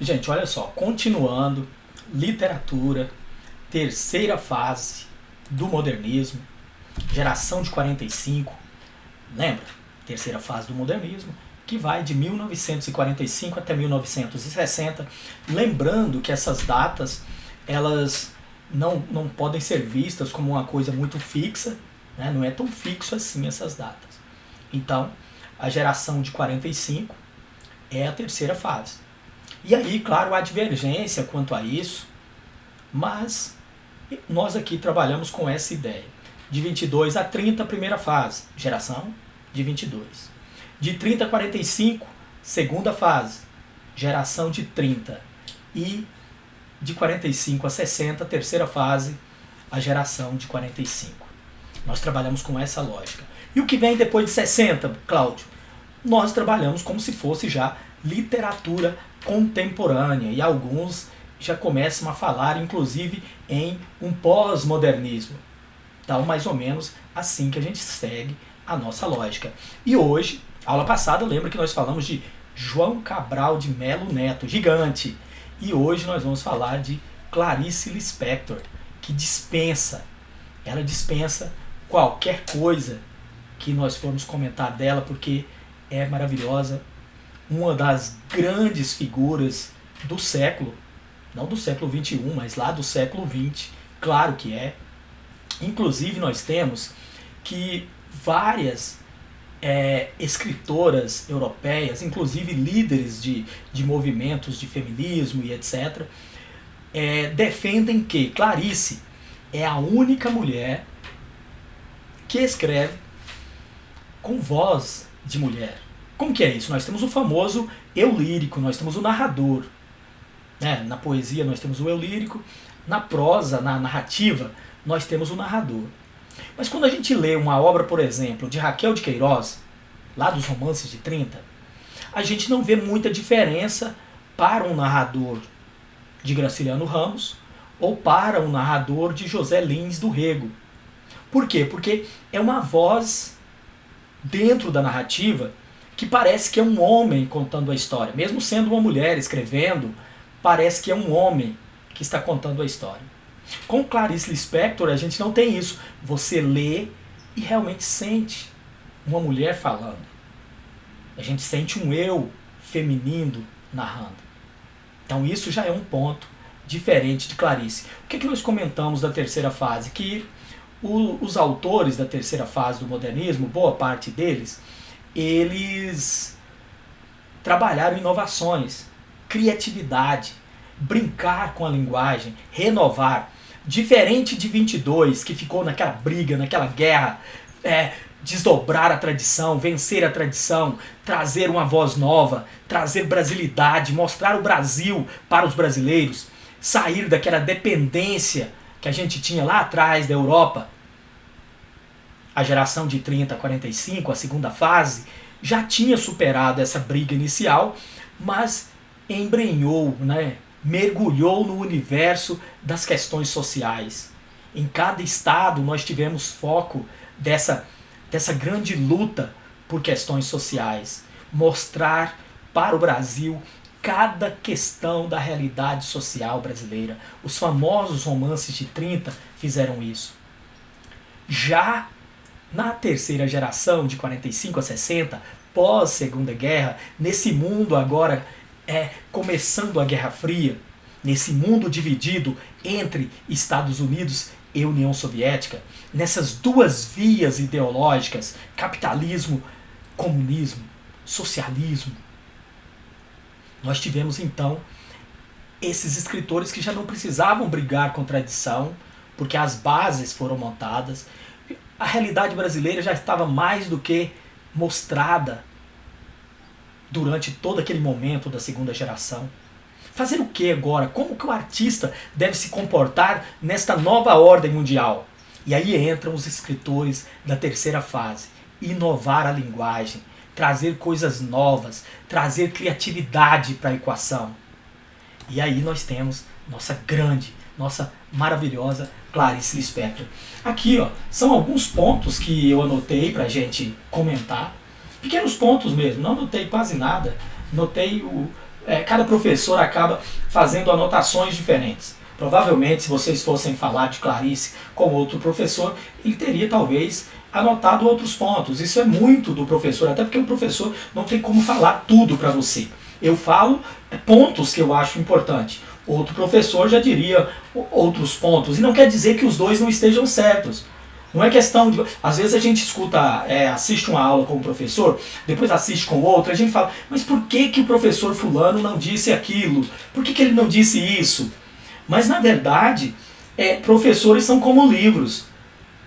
Gente, olha só, continuando, literatura, terceira fase do modernismo, geração de 45, lembra? Terceira fase do modernismo, que vai de 1945 até 1960. Lembrando que essas datas, elas não podem ser vistas como uma coisa muito fixa, né? Não é tão fixo assim essas datas. Então, a geração de 45 é a terceira fase. E aí, claro, há divergência quanto a isso, mas nós aqui trabalhamos com essa ideia. De 22 a 30, primeira fase, geração de 22. De 30 a 45, segunda fase, geração de 30. E de 45 a 60, terceira fase, a geração de 45. Nós trabalhamos com essa lógica. E o que vem depois de 60, Cláudio? Nós trabalhamos como se fosse já literatura contemporânea. E alguns já começam a falar, inclusive, em um pós-modernismo. Então, mais ou menos assim que a gente segue a nossa lógica. E hoje, aula passada, lembra que nós falamos de João Cabral de Melo Neto, gigante. E hoje nós vamos falar de Clarice Lispector, que ela dispensa qualquer coisa que nós formos comentar dela, porque é maravilhosa, uma das grandes figuras do século, não do século XXI, mas lá do século XX, claro que é. Inclusive nós temos que várias escritoras europeias, inclusive líderes de movimentos de feminismo e etc., defendem que Clarice é a única mulher que escreve com voz de mulher. Como que é isso? Nós temos o famoso eu lírico, nós temos o narrador. Na poesia nós temos o eu lírico, na prosa, na narrativa, nós temos o narrador. Mas quando a gente lê uma obra, por exemplo, de Raquel de Queiroz, lá dos romances de 30, a gente não vê muita diferença para um narrador de Graciliano Ramos ou para um narrador de José Lins do Rego. Por quê? Porque é uma voz dentro da narrativa que parece que é um homem contando a história. Mesmo sendo uma mulher escrevendo, parece que é um homem que está contando a história. Com Clarice Lispector a gente não tem isso. Você lê e realmente sente uma mulher falando. A gente sente um eu feminino narrando. Então isso já é um ponto diferente de Clarice. O que nós comentamos da terceira fase? Que os autores da terceira fase do modernismo, boa parte deles, eles trabalharam inovações, criatividade, brincar com a linguagem, renovar. Diferente de 22, que ficou naquela briga, naquela guerra, desdobrar a tradição, vencer a tradição, trazer uma voz nova, trazer brasilidade, mostrar o Brasil para os brasileiros, sair daquela dependência que a gente tinha lá atrás da Europa. A geração de 30 a 45, a segunda fase, já tinha superado essa briga inicial, mas embrenhou, mergulhou no universo das questões sociais. Em cada estado nós tivemos foco dessa grande luta por questões sociais. Mostrar para o Brasil cada questão da realidade social brasileira. Os famosos romances de 30 fizeram isso. Já na terceira geração, de 45 a 60, pós-Segunda Guerra, nesse mundo agora começando a Guerra Fria, nesse mundo dividido entre Estados Unidos e União Soviética, nessas duas vias ideológicas, capitalismo, comunismo, socialismo, nós tivemos então esses escritores que já não precisavam brigar com tradição, porque as bases foram montadas. A realidade brasileira já estava mais do que mostrada durante todo aquele momento da segunda geração. Fazer o que agora? Como que o artista deve se comportar nesta nova ordem mundial? E aí entram os escritores da terceira fase. Inovar a linguagem, trazer coisas novas, trazer criatividade para a equação. E aí nós temos nossa grande, nossa maravilhosa Clarice Lispector. Aqui são alguns pontos que eu anotei para a gente comentar. Pequenos pontos mesmo, não anotei quase nada. Notei cada professor acaba fazendo anotações diferentes. Provavelmente, se vocês fossem falar de Clarice com outro professor, ele teria talvez anotado outros pontos. Isso é muito do professor, até porque o professor não tem como falar tudo para você. Eu falo pontos que eu acho importante. Outro professor já diria outros pontos. E não quer dizer que os dois não estejam certos. Não é questão de... Às vezes a gente escuta, assiste uma aula com o professor, depois assiste com outro, a gente fala, mas por que, que o professor fulano não disse aquilo? Por que, que ele não disse isso? Mas na verdade, professores são como livros.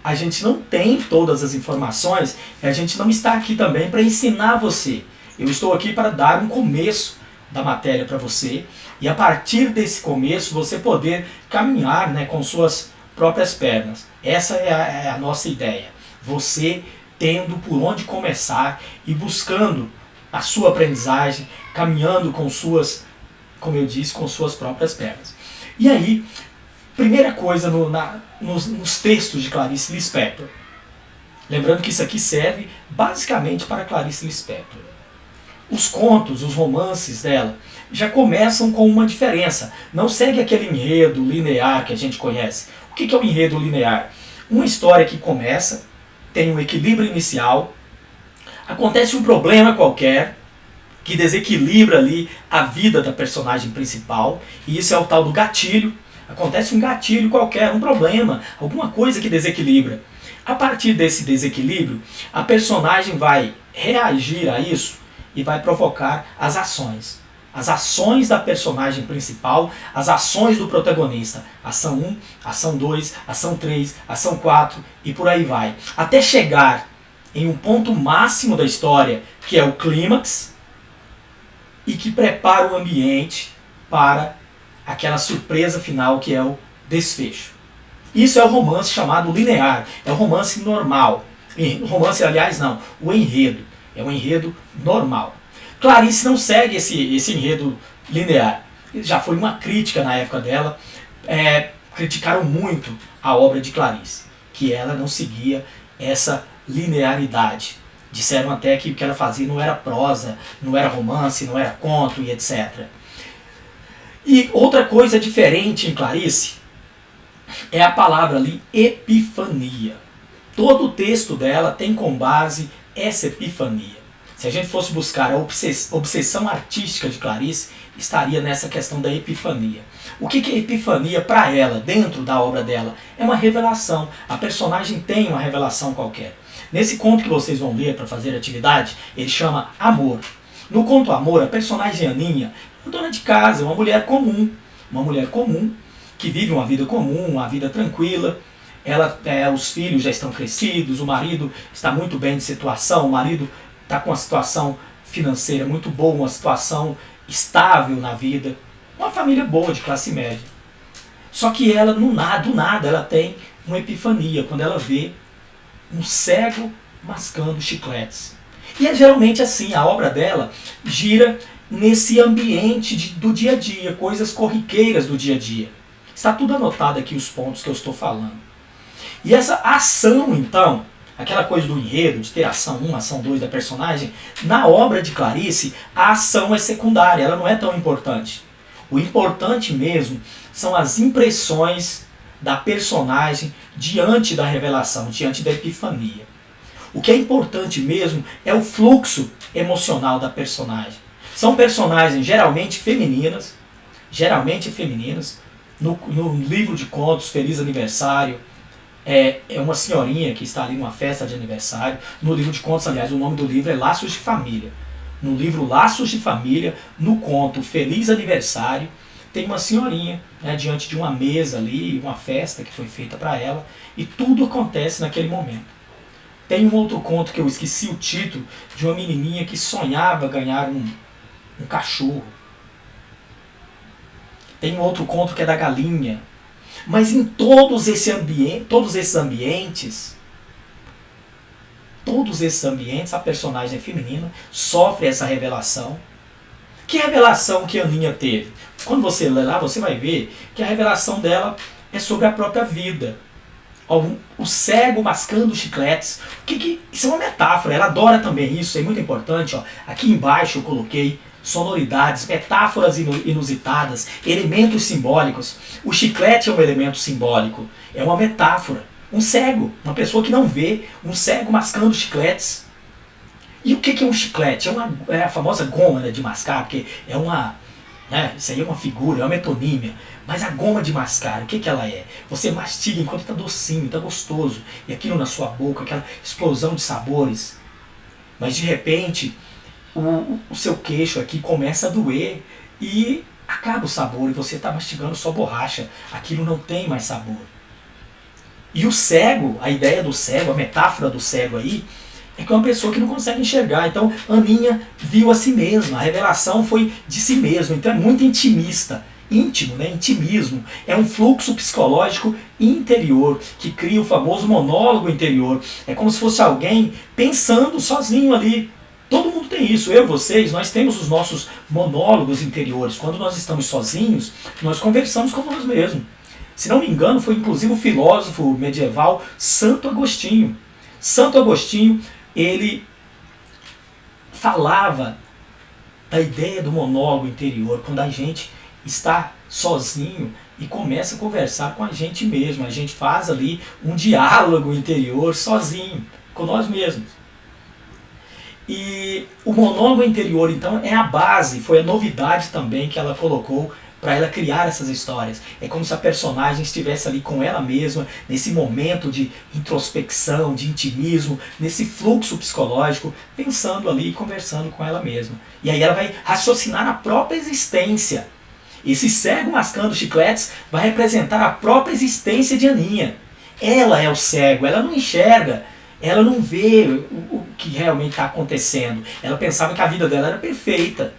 A gente não tem todas as informações e a gente não está aqui também para ensinar você. Eu estou aqui para dar um começo da matéria para você e a partir desse começo você poder caminhar, né, com suas próprias pernas. Essa é a nossa ideia. Você tendo por onde começar e buscando a sua aprendizagem, caminhando com suas, como eu disse, com suas próprias pernas. E aí, primeira coisa nos textos de Clarice Lispector. Lembrando que isso aqui serve basicamente para Clarice Lispector. Os contos, os romances dela já começam com uma diferença. Não segue aquele enredo linear que a gente conhece. O que é o enredo linear? Uma história que começa, tem um equilíbrio inicial, acontece um problema qualquer que desequilibra ali a vida da personagem principal, e isso é o tal do gatilho. Acontece um gatilho qualquer, um problema, alguma coisa que desequilibra. A partir desse desequilíbrio, a personagem vai reagir a isso e vai provocar as ações. As ações da personagem principal, as ações do protagonista. Ação 1, ação 2, ação 3, ação 4 e por aí vai. Até chegar em um ponto máximo da história, que é o clímax, e que prepara o ambiente para aquela surpresa final que é o desfecho. Isso é o romance chamado linear, é o romance normal. O romance, aliás, não, o enredo. É um enredo normal. Clarice não segue esse enredo linear. Já foi uma crítica na época dela. Criticaram muito a obra de Clarice, que ela não seguia essa linearidade. Disseram até que o que ela fazia não era prosa, não era romance, não era conto e etc. E outra coisa diferente em Clarice é a palavra ali, epifania. Todo o texto dela tem como base essa epifania. Se a gente fosse buscar a obsessão artística de Clarice, estaria nessa questão da epifania. O que é epifania para ela, dentro da obra dela? É uma revelação. A personagem tem uma revelação qualquer. Nesse conto que vocês vão ler para fazer atividade, ele chama Amor. No conto Amor, a personagem Aninha é uma dona de casa, uma mulher comum. Uma mulher comum, que vive uma vida comum, uma vida tranquila. Os filhos já estão crescidos, o marido está muito bem de situação, o marido está com uma situação financeira muito boa, uma situação estável na vida. Uma família boa, de classe média. Só que ela, do nada, ela tem uma epifania, quando ela vê um cego mascando chicletes. E é geralmente assim, a obra dela gira nesse ambiente do dia a dia, coisas corriqueiras do dia a dia. Está tudo anotado aqui, os pontos que eu estou falando. E essa ação, então, aquela coisa do enredo, de ter ação 1, ação 2 da personagem, na obra de Clarice, a ação é secundária, ela não é tão importante. O importante mesmo são as impressões da personagem diante da revelação, diante da epifania. O que é importante mesmo é o fluxo emocional da personagem. São personagens geralmente femininas. No livro de contos, Feliz Aniversário, é uma senhorinha que está ali numa festa de aniversário. No livro de contos, aliás, o nome do livro é Laços de Família. No livro Laços de Família, no conto Feliz Aniversário, tem uma senhorinha, né, diante de uma mesa ali, uma festa que foi feita para ela, e tudo acontece naquele momento. Tem um outro conto que eu esqueci o título, de uma menininha que sonhava ganhar um cachorro. Tem um outro conto que é da galinha. Mas em todos esses ambientes, a personagem feminina sofre essa revelação. Que revelação que a Aninha teve? Quando você lê lá, você vai ver que a revelação dela é sobre a própria vida. O cego mascando chicletes. Isso é uma metáfora, ela adora também isso, é muito importante. Aqui embaixo eu coloquei sonoridades, metáforas inusitadas, elementos simbólicos. O chiclete é um elemento simbólico, é uma metáfora. Um cego, uma pessoa que não vê, um cego mascando chicletes. E o que é um chiclete? É a famosa goma, né, de mascar, porque é uma... isso aí é uma figura, é uma metonímia. Mas a goma de mascar, o que ela é? Você mastiga enquanto está docinho, está gostoso. E aquilo na sua boca, aquela explosão de sabores. Mas de repente, o seu queixo aqui começa a doer e acaba o sabor. E você está mastigando só borracha. Aquilo não tem mais sabor. E o cego, a ideia do cego, a metáfora do cego aí, é que é uma pessoa que não consegue enxergar. Então, Aninha viu a si mesma. A revelação foi de si mesma. Então é muito intimista. Íntimo, né? Intimismo. É um fluxo psicológico interior que cria o famoso monólogo interior. É como se fosse alguém pensando sozinho ali. Todo mundo tem isso. Eu, vocês, nós temos os nossos monólogos interiores. Quando nós estamos sozinhos, nós conversamos com nós mesmos. Se não me engano, foi inclusive o filósofo medieval Santo Agostinho. Santo Agostinho, ele falava da ideia do monólogo interior, quando a gente está sozinho e começa a conversar com a gente mesmo. A gente faz ali um diálogo interior sozinho, com nós mesmos. E o monólogo interior, então, é a base, foi a novidade também que ela colocou para ela criar essas histórias. É como se a personagem estivesse ali com ela mesma, nesse momento de introspecção, de intimismo, nesse fluxo psicológico, pensando ali e conversando com ela mesma. E aí ela vai raciocinar a própria existência. Esse cego mascando chicletes vai representar a própria existência de Aninha. Ela é o cego, ela não enxerga, ela não vê o que realmente está acontecendo. Ela pensava que a vida dela era perfeita.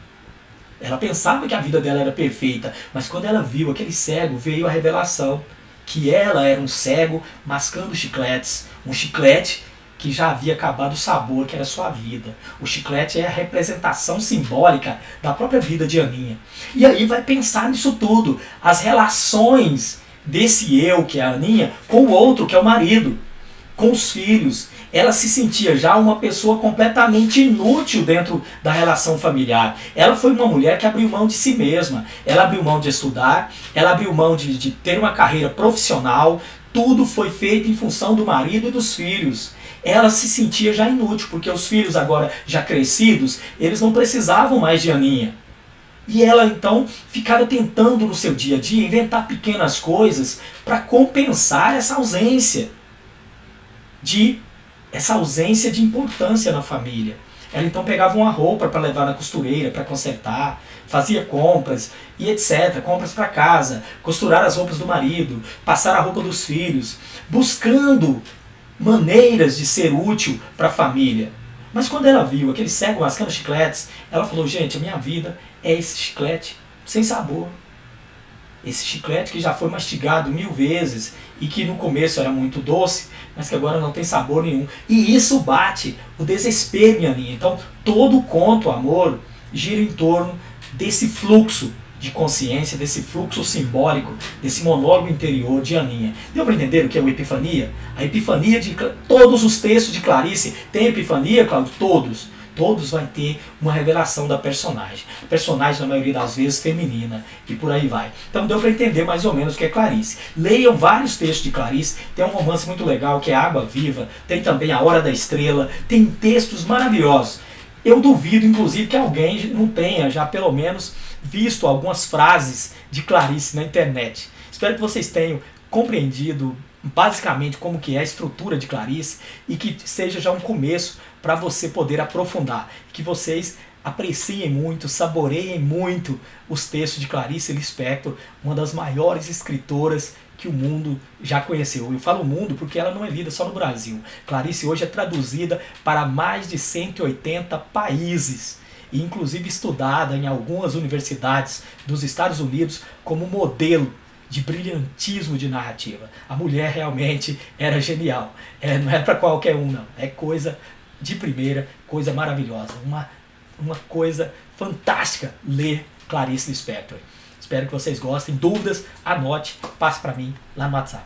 Ela pensava que a vida dela era perfeita, mas quando ela viu aquele cego, veio a revelação que ela era um cego mascando chicletes. Um chiclete que já havia acabado o sabor, que era a sua vida. O chiclete é a representação simbólica da própria vida de Aninha. E aí vai pensar nisso tudo, as relações desse eu, que é a Aninha, com o outro, que é o marido, com os filhos. Ela se sentia já uma pessoa completamente inútil dentro da relação familiar. Ela foi uma mulher que abriu mão de si mesma. Ela abriu mão de estudar, ela abriu mão de ter uma carreira profissional. Tudo foi feito em função do marido e dos filhos. Ela se sentia já inútil, porque os filhos agora já crescidos, eles não precisavam mais de Aninha. E ela então ficava tentando no seu dia a dia inventar pequenas coisas para compensar essa ausência de importância na família. Ela então pegava uma roupa para levar na costureira, para consertar, fazia compras e etc. Compras para casa, costurar as roupas do marido, passar a roupa dos filhos, buscando maneiras de ser útil para a família. Mas quando ela viu aquele cego mascando chicletes, ela falou, gente, a minha vida é esse chiclete sem sabor. Esse chiclete que já foi mastigado 1000 vezes e que no começo era muito doce, mas que agora não tem sabor nenhum. E isso bate o desespero em Aninha. Então todo o conto, amor, gira em torno desse fluxo de consciência, desse fluxo simbólico, desse monólogo interior de Aninha. Deu para entender o que é a epifania? A epifania de todos os textos de Clarice tem epifania, Cláudio? Todos. Todos vai ter uma revelação da personagem. A personagem, na maioria das vezes, feminina. E por aí vai. Então deu para entender mais ou menos o que é Clarice. Leiam vários textos de Clarice. Tem um romance muito legal que é Água Viva. Tem também A Hora da Estrela. Tem textos maravilhosos. Eu duvido, inclusive, que alguém não tenha já pelo menos visto algumas frases de Clarice na internet. Espero que vocês tenham compreendido basicamente como que é a estrutura de Clarice e que seja já um começo para você poder aprofundar, que vocês apreciem muito, saboreiem muito os textos de Clarice Lispector, uma das maiores escritoras que o mundo já conheceu. Eu falo mundo porque ela não é lida só no Brasil. Clarice hoje é traduzida para mais de 180 países e inclusive estudada em algumas universidades dos Estados Unidos como modelo de brilhantismo de narrativa. A mulher realmente era genial. Não é para qualquer um, não. É coisa de primeira, coisa maravilhosa. Uma coisa fantástica ler Clarice Lispector. Espero que vocês gostem. Dúvidas, anote, passe para mim lá no WhatsApp.